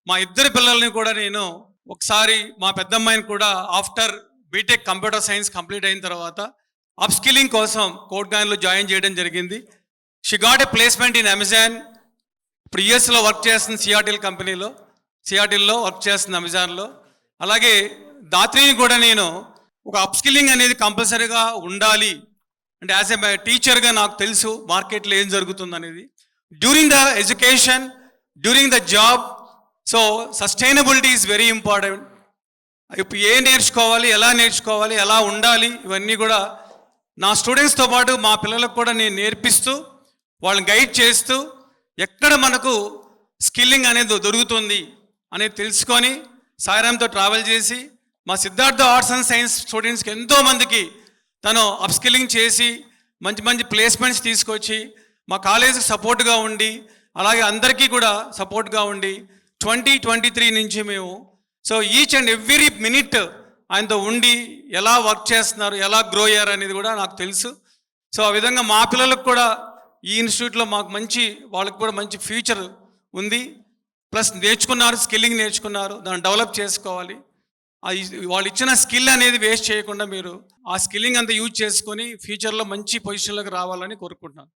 మా ఇద్దరు పిల్లల్ని కూడా నేను ఒకసారి మా పెద్దమ్మాయిని కూడా after BTech computer science complete అయిన తర్వాత అప్స్కిల్లింగ్ కోసం కోడ్గాన్లో జాయిన్ చేయడం జరిగింది. She got a placement in Amazon. ఇప్పుడు యుఎస్లో వర్క్ చేస్తుంది, సియాటిల్లో వర్క్ చేస్తుంది అమెజాన్లో. అలాగే దాత్రిని కూడా నేను ఒక అప్స్కిల్లింగ్ అనేది కంపల్సరీగా ఉండాలి అంటే యాజ్ ఎ టీచర్గా నాకు తెలుసు మార్కెట్లో ఏం జరుగుతుంది అనేది. During the education, during the job, so sustainability is very important. ఇప్పుడు నేర్చుకోవాలి, ఎలా ఉండాలి, ఇవన్నీ కూడా నా స్టూడెంట్స్తో పాటు మా పిల్లలకు కూడా నేను నేర్పిస్తూ వాళ్ళని గైడ్ చేస్తూ ఎక్కడ మనకు స్కిల్లింగ్ అనేది దొరుకుతుంది అనేది తెలుసుకొని సాయిరామ్తో ట్రావెల్ చేసి మా సిద్ధార్థ ఆర్ట్స్ అండ్ సైన్స్ స్టూడెంట్స్కి ఎంతోమందికి తను అప్స్కిల్లింగ్ చేసి మంచి మంచి ప్లేస్మెంట్స్ తీసుకొచ్చి మా కాలేజీకి సపోర్ట్గా ఉండి అలాగే అందరికీ కూడా సపోర్ట్గా ఉండి 2023 నుంచి మేము so each and every minute ఆయనతో ఉండి ఎలా వర్క్ చేస్తున్నారు, ఎలా గ్రో అయ్యారు అనేది కూడా నాకు తెలుసు. సో ఆ విధంగా మా పిల్లలకు కూడా ఈ ఇన్స్టిట్యూట్లో మాకు వాళ్ళకి కూడా మంచి ఫ్యూచర్ ఉంది. ప్లస్ స్కిల్లింగ్ నేర్చుకున్నారు, దాన్ని డెవలప్ చేసుకోవాలి. వాళ్ళు ఇచ్చిన స్కిల్ అనేది వేస్ట్ చేయకుండా మీరు ఆ స్కిల్లింగ్ అంతా యూజ్ చేసుకొని ఫ్యూచర్లో మంచి పొజిషన్లోకి రావాలని కోరుకుంటున్నాను.